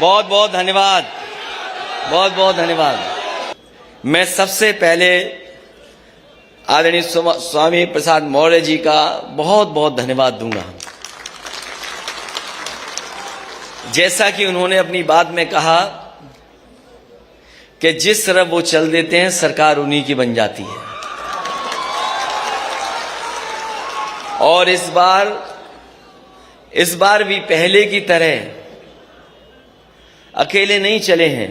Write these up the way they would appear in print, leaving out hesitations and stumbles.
बहुत बहुत धन्यवाद, बहुत बहुत धन्यवाद। मैं सबसे पहले आदरणीय स्वामी प्रसाद मौर्य जी का बहुत बहुत धन्यवाद दूंगा। जैसा कि उन्होंने अपनी बात में कहा कि जिस तरफ वो चल देते हैं सरकार उन्हीं की बन जाती है, और इस बार भी पहले की तरह अकेले नहीं चले हैं,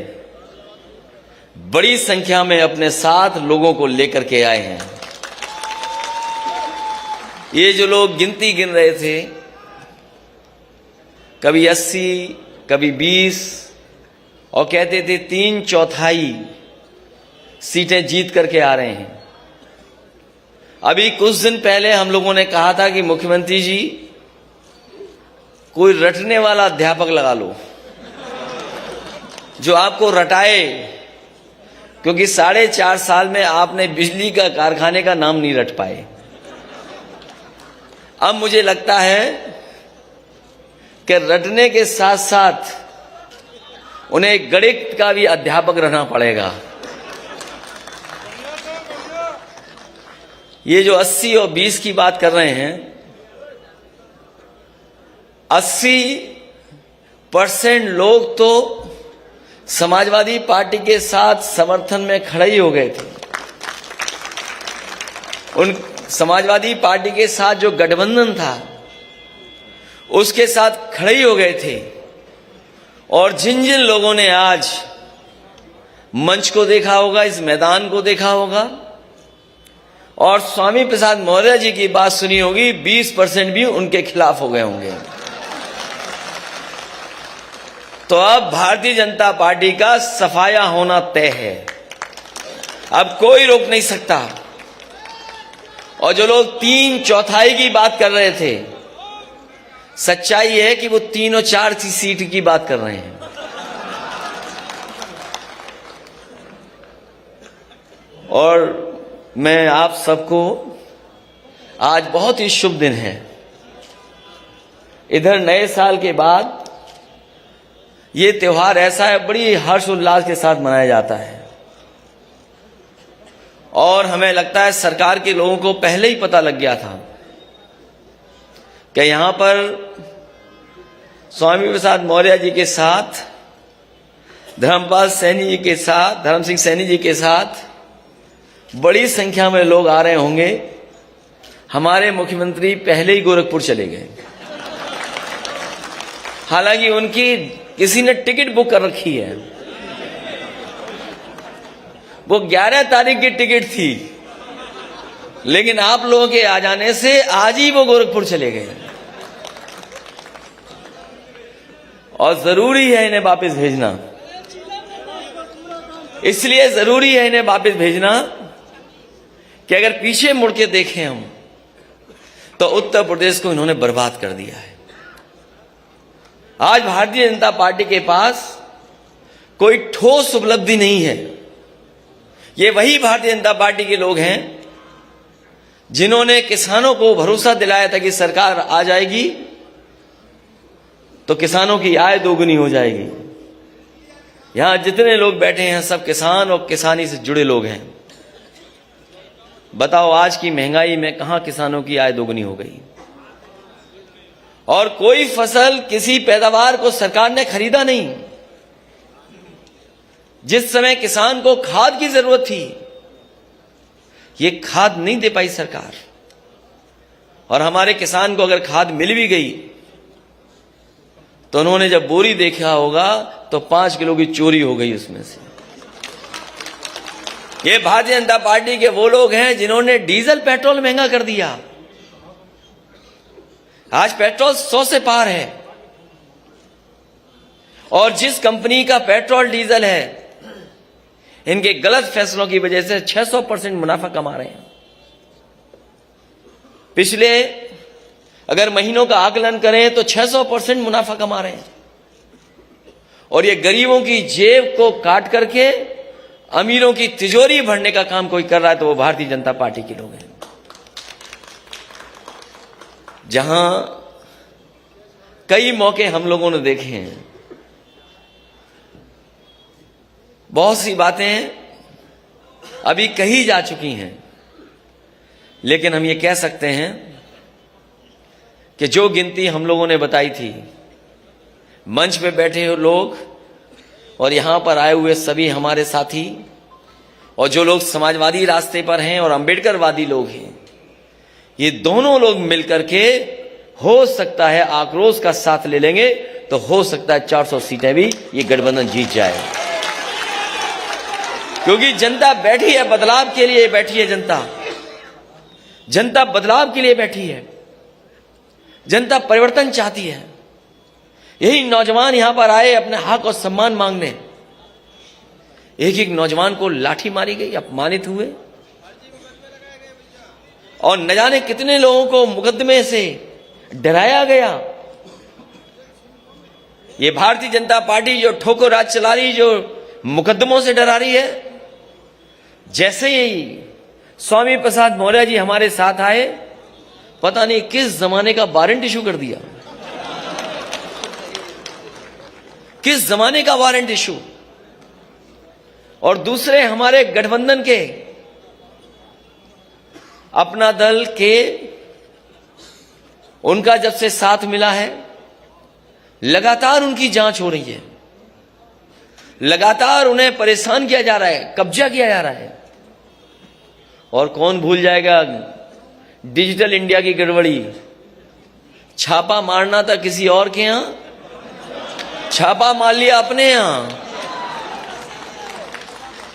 बड़ी संख्या में अपने साथ लोगों को लेकर के आए हैं। ये जो लोग गिनती गिन रहे थे, कभी 80, कभी 20, और कहते थे 3/4 सीटें जीत करके आ रहे हैं। अभी कुछ दिन पहले हम लोगों ने कहा था कि मुख्यमंत्री जी कोई रटने वाला अध्यापक लगा लो जो आपको रटाए, क्योंकि 4.5 साल में आपने बिजली का कारखाने का नाम नहीं रट पाए। अब मुझे लगता है कि रटने के साथ साथ उन्हें गणित का भी अध्यापक रहना पड़ेगा। ये जो 80 और 20 की बात कर रहे हैं, 80% लोग तो समाजवादी पार्टी के साथ समर्थन में खड़े ही हो गए थे। उन समाजवादी पार्टी के साथ जो गठबंधन था उसके साथ खड़े ही हो गए थे। और जिन जिन लोगों ने आज मंच को देखा होगा, इस मैदान को देखा होगा और स्वामी प्रसाद मौर्य जी की बात सुनी होगी, 20% भी उनके खिलाफ हो गए होंगे। तो अब भारतीय जनता पार्टी का सफाया होना तय है, अब कोई रोक नहीं सकता। और जो लोग 3/4 की बात कर रहे थे, सच्चाई है कि वो 3 और 4 की सीट की बात कर रहे हैं। और मैं आप सबको, आज बहुत ही शुभ दिन है। इधर नए साल के बाद ये त्योहार ऐसा है, बड़ी हर्षोल्लास के साथ मनाया जाता है। और हमें लगता है सरकार के लोगों को पहले ही पता लग गया था कि यहां पर स्वामी प्रसाद मौर्य जी के साथ, धर्मपाल सैनी जी के साथ, धर्म सिंह सैनी जी के साथ बड़ी संख्या में लोग आ रहे होंगे। हमारे मुख्यमंत्री पहले ही गोरखपुर चले गए, हालांकि उनकी किसी ने टिकट बुक कर रखी है। वो 11 तारीख की टिकट थी, लेकिन आप लोगों के आ जाने से आज ही वो गोरखपुर चले गए। और जरूरी है इन्हें वापस भेजना, इसलिए जरूरी है इन्हें वापस भेजना कि अगर पीछे मुड़ के देखें हम, तो उत्तर प्रदेश को इन्होंने बर्बाद कर दिया है। आज भारतीय जनता पार्टी के पास कोई ठोस उपलब्धि नहीं है। ये वही भारतीय जनता पार्टी के लोग हैं जिन्होंने किसानों को भरोसा दिलाया था कि सरकार आ जाएगी तो किसानों की आय दोगुनी हो जाएगी। यहां जितने लोग बैठे हैं सब किसान और किसानी से जुड़े लोग हैं। बताओ आज की महंगाई में कहां किसानों की आय दोगुनी हो गई? और कोई फसल, किसी पैदावार को सरकार ने खरीदा नहीं। जिस समय किसान को खाद की जरूरत थी, ये खाद नहीं दे पाई सरकार। और हमारे किसान को अगर खाद मिल भी गई तो उन्होंने जब बोरी देखा होगा तो 5 किलो की चोरी हो गई उसमें से। ये भारतीय जनता पार्टी के वो लोग हैं जिन्होंने डीजल पेट्रोल महंगा कर दिया। आज पेट्रोल 100 से पार है, और जिस कंपनी का पेट्रोल डीजल है, इनके गलत फैसलों की वजह से 600% मुनाफा कमा रहे हैं। पिछले अगर महीनों का आकलन करें तो 600% मुनाफा कमा रहे हैं। और ये गरीबों की जेब को काट करके अमीरों की तिजोरी भरने का काम कोई कर रहा है तो वो भारतीय जनता पार्टी के लोग हैं। जहां कई मौके हम लोगों ने देखे हैं बहुत सी बातें अभी कही जा चुकी हैं, लेकिन हम ये कह सकते हैं कि जो गिनती हम लोगों ने बताई थी, मंच पे बैठे हुए लोग और यहां पर आए हुए सभी हमारे साथी और जो लोग समाजवादी रास्ते पर हैं और अंबेडकरवादी लोग हैं, ये दोनों लोग मिलकर के हो सकता है आक्रोश का साथ ले लेंगे तो हो सकता है 400 सीटें भी ये गठबंधन जीत जाए, क्योंकि जनता बैठी है, बदलाव के लिए बैठी है। जनता बदलाव के लिए बैठी है, जनता परिवर्तन चाहती है। यही नौजवान यहां पर आए अपने हक और सम्मान मांगने। एक एक नौजवान को लाठी मारी गई, अपमानित हुए और न जाने कितने लोगों को मुकदमे से डराया गया। ये भारतीय जनता पार्टी जो ठोकर राज चला रही, जो मुकदमों से डरा रही है, जैसे ही स्वामी प्रसाद मौर्य जी हमारे साथ आए, पता नहीं किस जमाने का वारंट इशू कर दिया, किस जमाने का वारंट इशू। और दूसरे हमारे गठबंधन के अपना दल के, उनका जब से साथ मिला है, लगातार उनकी जांच हो रही है, लगातार उन्हें परेशान किया जा रहा है, कब्जा किया जा रहा है। और कौन भूल जाएगा डिजिटल इंडिया की गड़बड़ी। छापा मारना था किसी और के यहां, छापा मार लिया अपने यहां।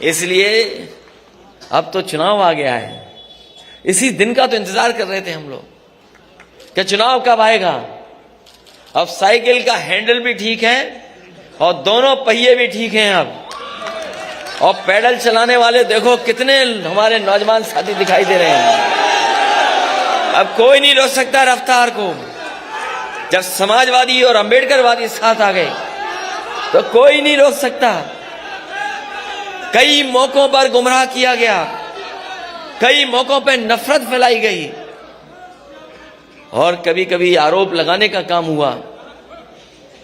इसलिए अब तो चुनाव आ गया है, इसी दिन का तो इंतजार कर रहे थे हम लोग कि चुनाव कब आएगा। अब साइकिल का हैंडल भी ठीक है और दोनों पहिए भी ठीक हैं अब, और पैडल चलाने वाले देखो कितने हमारे नौजवान साथी दिखाई दे रहे हैं। अब कोई नहीं रोक सकता रफ्तार को। जब समाजवादी और अंबेडकरवादी साथ आ गए तो कोई नहीं रोक सकता। कई मौकों पर गुमराह किया गया, कई मौकों पर नफरत फैलाई गई और कभी कभी आरोप लगाने का काम हुआ।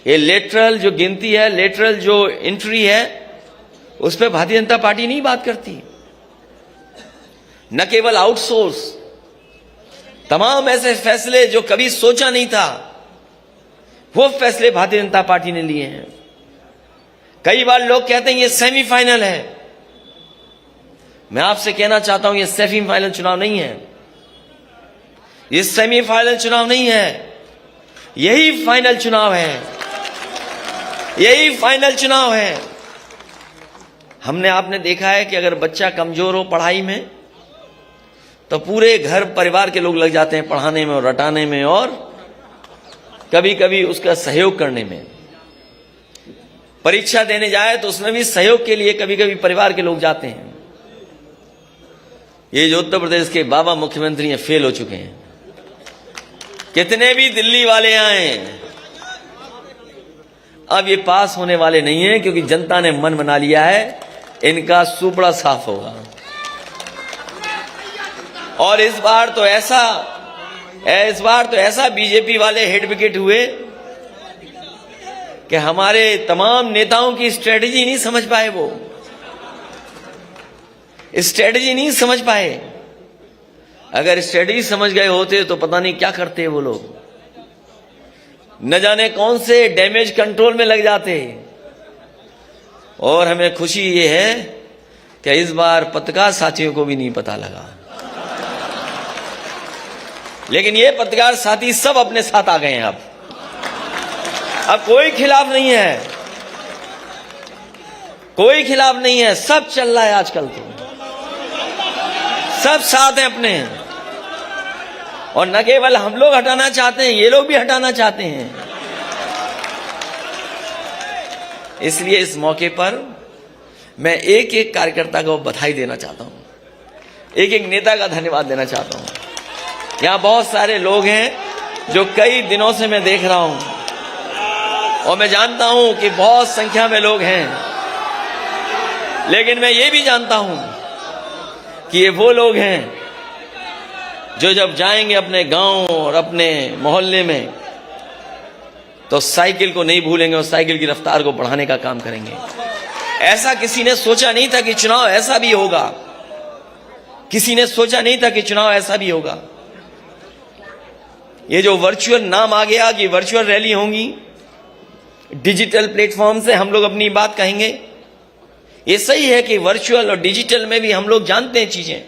ये लेटरल जो गिनती है, लेटरल जो एंट्री है, उस पर भारतीय जनता पार्टी नहीं बात करती। न केवल आउटसोर्स, तमाम ऐसे फैसले जो कभी सोचा नहीं था, वो फैसले भारतीय जनता पार्टी ने लिए हैं। कई बार लोग कहते हैं ये सेमीफाइनल है। मैं आपसे कहना चाहता हूं ये सेमीफाइनल चुनाव नहीं है, ये सेमीफाइनल चुनाव नहीं है, यही फाइनल चुनाव है, यही फाइनल चुनाव है। हमने आपने देखा है कि अगर बच्चा कमजोर हो पढ़ाई में तो पूरे घर परिवार के लोग लग जाते हैं पढ़ाने में और रटाने में और कभी कभी उसका सहयोग करने में। परीक्षा देने जाए तो उसमें भी सहयोग के लिए कभी कभी परिवार के लोग जाते हैं। ये जो उत्तर प्रदेश के बाबा मुख्यमंत्री हैं, फेल हो चुके हैं। कितने भी दिल्ली वाले आए, अब ये पास होने वाले नहीं है, क्योंकि जनता ने मन बना लिया है इनका सुपड़ा साफ होगा। और इस बार तो ऐसा बीजेपी वाले हेड विकेट हुए कि हमारे तमाम नेताओं की स्ट्रेटजी नहीं समझ पाए, वो स्ट्रेटजी नहीं समझ पाए। अगर स्ट्रेटजी समझ गए होते तो पता नहीं क्या करते वो लोग, न जाने कौन से डैमेज कंट्रोल में लग जाते। और हमें खुशी ये है कि इस बार पत्रकार साथियों को भी नहीं पता लगा, लेकिन ये पत्रकार साथी सब अपने साथ आ गए हैं। अब कोई खिलाफ नहीं है, कोई खिलाफ नहीं है, सब चल रहा है आजकल, तो सब साथ हैं अपने। और न केवल हम लोग हटाना चाहते हैं, ये लोग भी हटाना चाहते हैं। इसलिए इस मौके पर मैं एक एक कार्यकर्ता को बधाई देना चाहता हूं, एक एक नेता का धन्यवाद देना चाहता हूं। यहां बहुत सारे लोग हैं जो कई दिनों से मैं देख रहा हूं और मैं जानता हूं कि बहुत संख्या में लोग हैं, लेकिन मैं ये भी जानता हूं कि ये वो लोग हैं जो जब जाएंगे अपने गांव और अपने मोहल्ले में तो साइकिल को नहीं भूलेंगे और साइकिल की रफ्तार को बढ़ाने का काम करेंगे। ऐसा किसी ने सोचा नहीं था कि चुनाव ऐसा भी होगा। किसी ने सोचा नहीं था कि चुनाव ऐसा भी होगा। ये जो वर्चुअल नाम आ गया कि वर्चुअल रैली होंगी, डिजिटल प्लेटफॉर्म से हम लोग अपनी बात कहेंगे, ये सही है कि वर्चुअल और डिजिटल में भी हम लोग जानते हैं चीजें,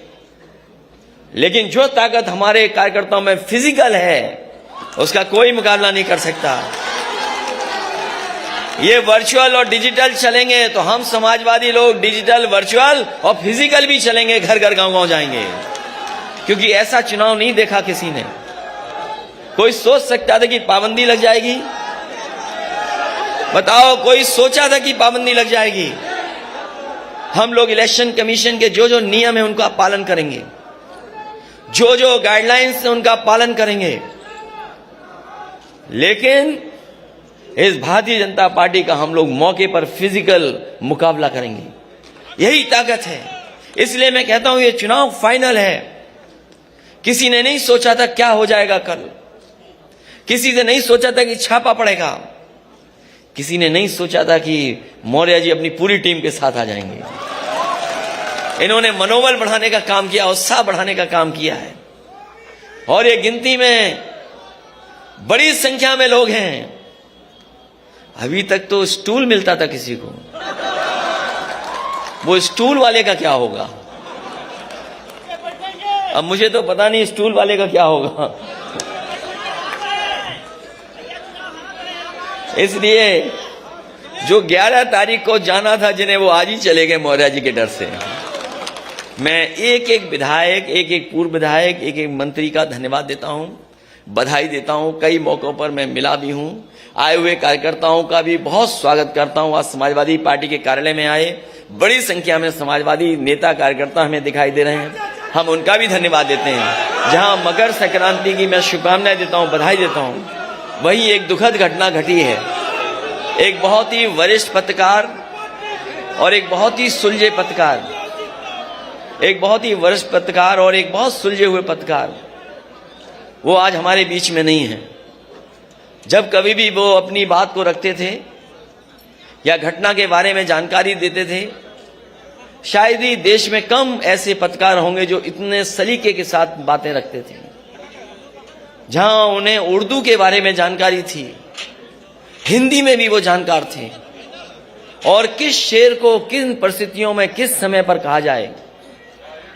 लेकिन जो ताकत हमारे कार्यकर्ताओं में फिजिकल है उसका कोई मुकाबला नहीं कर सकता। ये वर्चुअल और डिजिटल चलेंगे तो हम समाजवादी लोग डिजिटल, वर्चुअल और फिजिकल भी चलेंगे, घर घर गांव गांव जाएंगे, क्योंकि ऐसा चुनाव नहीं देखा किसी ने। कोई सोच सकता था कि पाबंदी लग जाएगी? बताओ, कोई सोचा था कि पाबंदी लग जाएगी? हम लोग इलेक्शन कमीशन के जो जो नियम है उनका पालन करेंगे, जो जो गाइडलाइंस है उनका पालन करेंगे, लेकिन इस भारतीय जनता पार्टी का हम लोग मौके पर फिजिकल मुकाबला करेंगे। यही ताकत है। इसलिए मैं कहता हूं ये चुनाव फाइनल है। किसी ने नहीं सोचा था क्या हो जाएगा कल, किसी ने नहीं सोचा था कि छापा पड़ेगा, किसी ने नहीं सोचा था कि मौर्य जी अपनी पूरी टीम के साथ आ जाएंगे। इन्होंने मनोबल बढ़ाने का काम किया, उत्साह बढ़ाने का काम किया है, और ये गिनती में बड़ी संख्या में लोग हैं। अभी तक तो स्टूल मिलता था किसी को, वो स्टूल वाले का क्या होगा? अब मुझे तो पता नहीं स्टूल वाले का क्या होगा। इसलिए जो 11 तारीख को जाना था जिन्हें, वो आज ही चले गए मौर्य जी के डर से। मैं एक एक विधायक, एक एक पूर्व विधायक, एक एक मंत्री का धन्यवाद देता हूं, बधाई देता हूं। कई मौकों पर मैं मिला भी हूं। आए हुए कार्यकर्ताओं का भी बहुत स्वागत करता हूं। आज समाजवादी पार्टी के कार्यालय में आए बड़ी संख्या में समाजवादी नेता कार्यकर्ता हमें दिखाई दे रहे हैं, हम उनका भी धन्यवाद देते हैं। जहां मकर संक्रांति की मैं शुभकामनाएं देता हूं, बधाई देता हूं, वहीं एक दुखद घटना घटी है। एक बहुत ही वरिष्ठ पत्रकार और एक बहुत ही सुलझे पत्रकार, एक बहुत ही वरिष्ठ पत्रकार और एक बहुत सुलझे हुए पत्रकार, वो आज हमारे बीच में नहीं है। जब कभी भी वो अपनी बात को रखते थे या घटना के बारे में जानकारी देते थे, शायद ही देश में कम ऐसे पत्रकार होंगे जो इतने सलीके के साथ बातें रखते थे। जहां उन्हें उर्दू के बारे में जानकारी थी, हिंदी में भी वो जानकार थे, और किस शेर को किन परिस्थितियों में किस समय पर कहा जाए,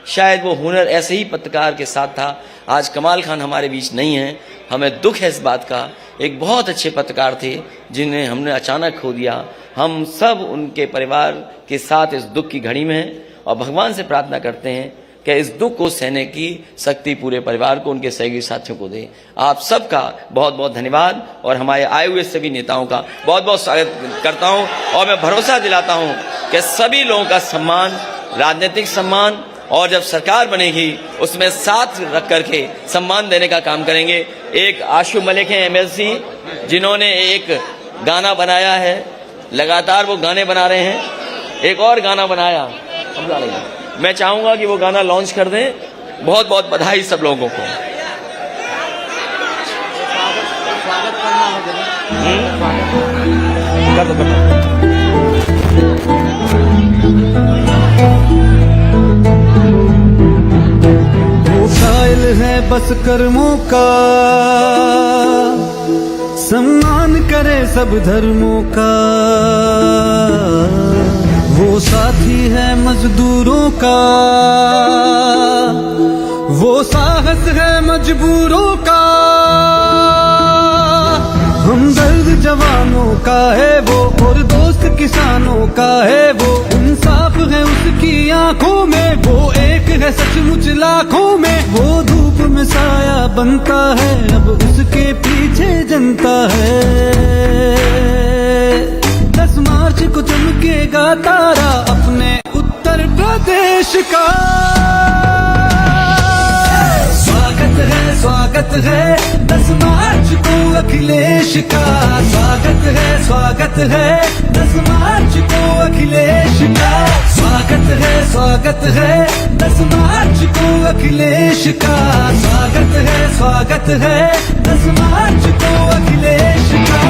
शायद वो हुनर ऐसे ही पत्रकार के साथ था। आज कमाल खान हमारे बीच नहीं है, हमें दुख है इस बात का। एक बहुत अच्छे पत्रकार थे जिन्हें हमने अचानक खो दिया। हम सब उनके परिवार के साथ इस दुख की घड़ी में हैं और भगवान से प्रार्थना करते हैं कि इस दुख को सहने की शक्ति पूरे परिवार को, उनके सहयोगी साथियों को दे। आप सबका बहुत बहुत धन्यवाद और हमारे आए हुए सभी नेताओं का बहुत बहुत स्वागत करता हूं, और मैं भरोसा दिलाता हूं कि सभी लोगों का सम्मान, राजनीतिक सम्मान, और जब सरकार बनेगी उसमें साथ रख करके सम्मान देने का काम करेंगे। एक आशु मलिक हैं एमएलसी, जिन्होंने एक गाना बनाया है, लगातार वो गाने बना रहे हैं। एक और गाना बनाया, मैं चाहूंगा कि वो गाना लॉन्च कर दें। बहुत बहुत बधाई सब लोगों को। है बस कर्मों का, सम्मान करे सब धर्मों का। वो साथी है मजदूरों का, वो साहस है मजबूरों का। हमदर्द जवानों का है वो, और दोस्त किसानों का है वो। इंसाफ है उसकी आंखों में, वो एक है सचमुच लाखों में। वो धूप में साया बनता है, अब उसके पीछे जनता है। 10 मार्च को चमकेगा तारा अपने उत्तर प्रदेश का। स्वागत है 10 मार्च को अखिलेश का। स्वागत है 10 मार्च को अखिलेश का। स्वागत है 10 मार्च को अखिलेश का। स्वागत है 10 मार्च को अखिलेश का।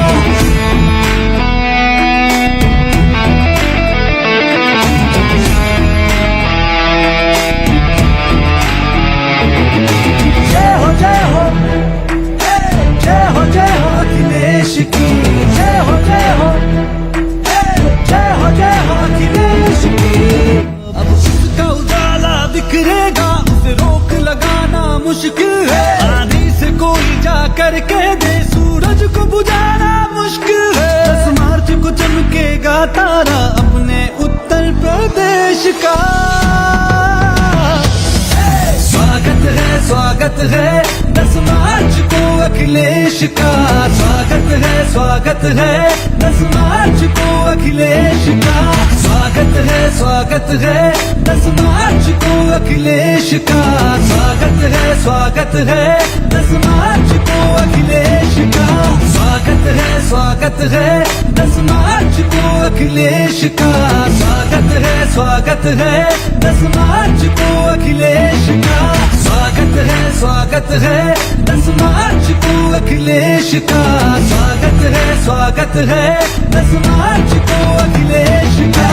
का तारा अपने उत्तर प्रदेश का। स्वागत है 10 मार्च को अखिलेश का। स्वागत है 10 मार्च को अखिलेश का। स्वागत है 10 मार्च को अखिलेश का। स्वागत है 10 मार्च को अखिलेश का। स्वागत है 10 मार्च को अखिलेश का। स्वागत है 10 मार्च को अखिलेश का। स्वागत है 10 मार्च को अखिलेश का। स्वागत है 10 मार्च को अखिलेश का।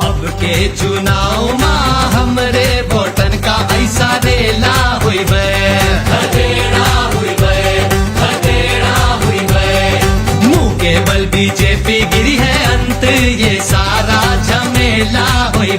अब के चुनाव में हमरे वोटन का ऐसा रेला हुई मुंह के बल बीजेपी गिरी है अंत ये सारा झमेला हुई